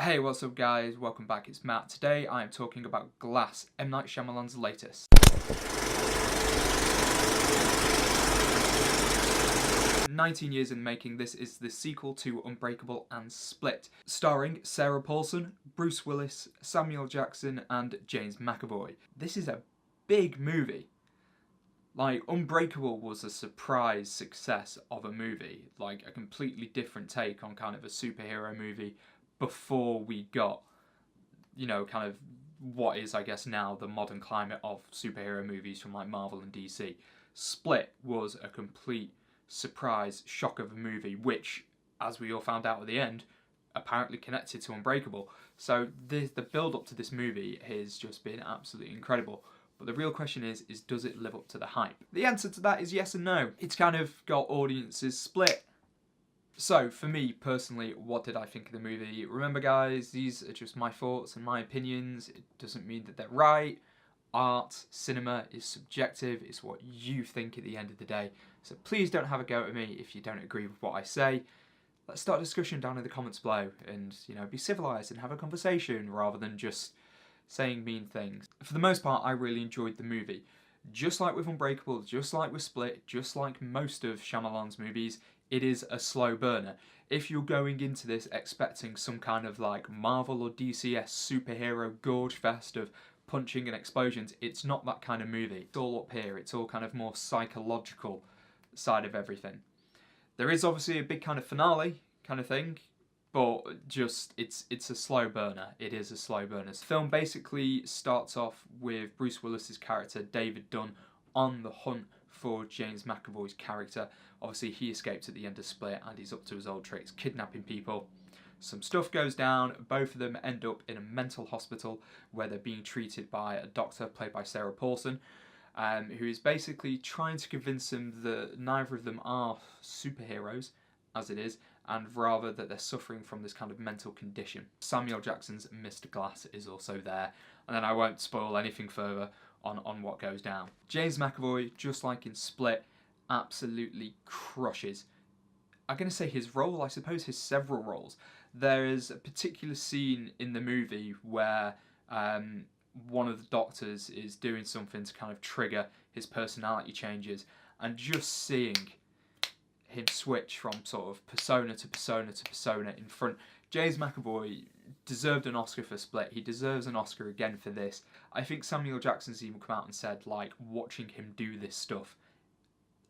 Hey, what's up guys? Welcome back, it's Matt. Today I am talking about Glass, M. Night Shyamalan's latest. 19 years in the making, this is the sequel to Unbreakable and Split, starring Sarah Paulson, Bruce Willis, Samuel Jackson and James McAvoy. This is a big movie. Like, Unbreakable was a surprise success of a movie, like a completely different take on kind of a superhero movie before we got, kind of what is, I guess, now the modern climate of superhero movies from like Marvel and DC. Split was a complete surprise shock of a movie, which, as we all found out at the end, apparently connected to Unbreakable. So the build up to this movie has just been absolutely incredible. But the real question is does it live up to the hype? The answer to that is yes and no. It's kind of got audiences split. So, for me personally, what did I think of the movie? Remember guys, these are just my thoughts and my opinions. It doesn't mean that they're right. Art, cinema is subjective. It's what you think at the end of the day. So please don't have a go at me if you don't agree with what I say. Let's start a discussion down in the comments below and, be civilised and have a conversation rather than just saying mean things. For the most part, I really enjoyed the movie. Just like with Unbreakable, just like with Split, just like most of Shyamalan's movies, it is a slow burner. If you're going into this expecting some kind of like Marvel or DCS superhero gorge fest of punching and explosions, it's not that kind of movie. It's all up here, it's all kind of more psychological side of everything. There is obviously a big kind of finale kind of thing, but just it's a slow burner. It is a slow burner. The film basically starts off with Bruce Willis's character David Dunn on the hunt for James McAvoy's character. Obviously he escapes at the end of Split and he's up to his old tricks, kidnapping people. Some stuff goes down, both of them end up in a mental hospital where they're being treated by a doctor played by Sarah Paulson, who is basically trying to convince them that neither of them are superheroes, as it is, and rather that they're suffering from this kind of mental condition. Samuel Jackson's Mr. Glass is also there, and then I won't spoil anything further on what goes down. James McAvoy, just like in Split, absolutely crushes. I'm going to say his role, I suppose his several roles. There is a particular scene in the movie where one of the doctors is doing something to kind of trigger his personality changes, and just seeing him switch from sort of persona to persona to persona in front. James McAvoy deserved an Oscar for Split. He deserves an Oscar again for this. I think Samuel Jackson's even come out and said, like, watching him do this stuff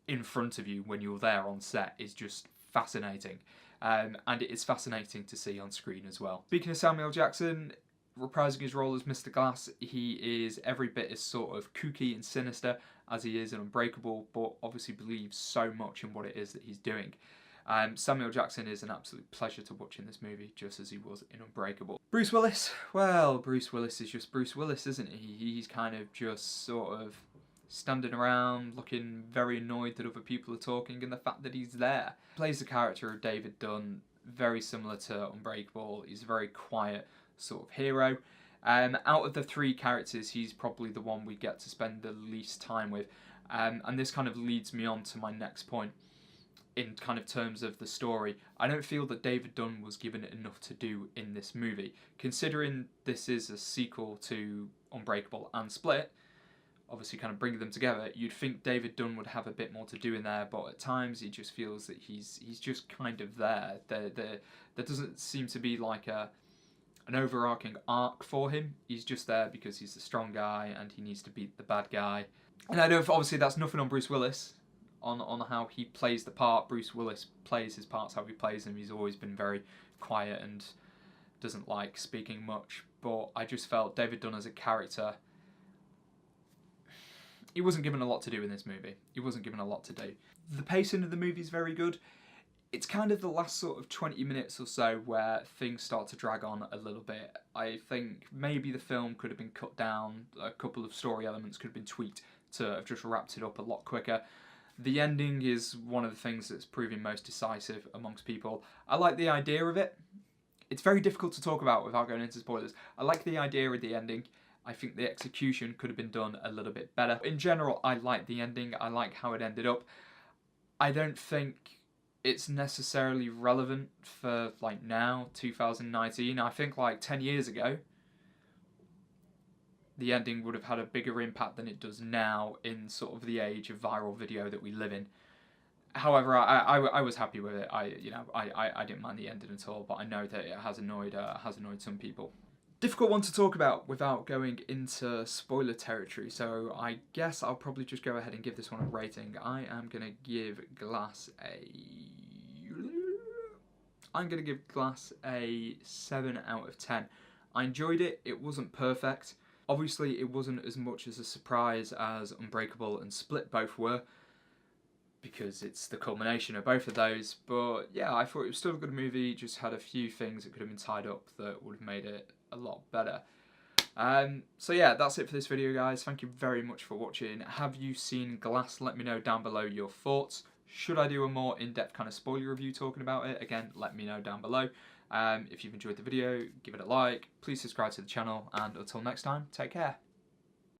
in front of you when you're there on set is just fascinating. And it is fascinating to see on screen as well. Speaking of Samuel Jackson, reprising his role as Mr. Glass, he is every bit as sort of kooky and sinister as he is in Unbreakable, but obviously believes so much in what it is that he's doing. Samuel Jackson is an absolute pleasure to watch in this movie, just as he was in Unbreakable. Bruce Willis, well, Bruce Willis is just Bruce Willis, isn't he? He's kind of just sort of standing around, looking very annoyed that other people are talking, and the fact that he's there. He plays the character of David Dunn, very similar to Unbreakable. He's a very quiet sort of hero. Out of the three characters, he's probably the one we get to spend the least time with. And this kind of leads me on to my next point in kind of terms of the story. I don't feel that David Dunn was given enough to do in this movie. Considering this is a sequel to Unbreakable and Split, obviously kind of bringing them together, you'd think David Dunn would have a bit more to do in there, but at times he just feels that he's just kind of there. There doesn't seem to be like an overarching arc for him. He's just there because he's the strong guy and he needs to beat the bad guy. And I know obviously that's nothing on Bruce Willis, on how he plays the part. Bruce Willis plays his parts how he plays them. He's always been very quiet and doesn't like speaking much, but I just felt David Dunn as a character, he wasn't given a lot to do in this movie. He wasn't given a lot to do. The pacing of the movie is very good. It's kind of the last sort of 20 minutes or so where things start to drag on a little bit. I think maybe the film could have been cut down, a couple of story elements could have been tweaked to have just wrapped it up a lot quicker. The ending is one of the things that's proving most decisive amongst people. I like the idea of it. It's very difficult to talk about without going into spoilers. I like the idea of the ending. I think the execution could have been done a little bit better. In general, I like the ending. I like how it ended up. I don't think it's necessarily relevant for like now, 2019. I think like 10 years ago, the ending would have had a bigger impact than it does now in sort of the age of viral video that we live in. However, I was happy with it. I didn't mind the ending at all, but I know that it has annoyed some people. Difficult one to talk about without going into spoiler territory, so I guess I'll probably just go ahead and give this one a rating. I'm gonna give Glass a 7 out of 10. I enjoyed it. It wasn't perfect. Obviously, it wasn't as much as a surprise as Unbreakable and Split both were, because it's the culmination of both of those. But yeah, I thought it was still a good movie, just had a few things that could have been tied up that would have made it a lot better. So yeah, that's it for this video, guys. Thank you very much for watching. Have you seen Glass? Let me know down below your thoughts. Should I do a more in-depth kind of spoiler review talking about it? Again, let me know down below. If you've enjoyed the video, give it a like, please subscribe to the channel, and until next time, take care.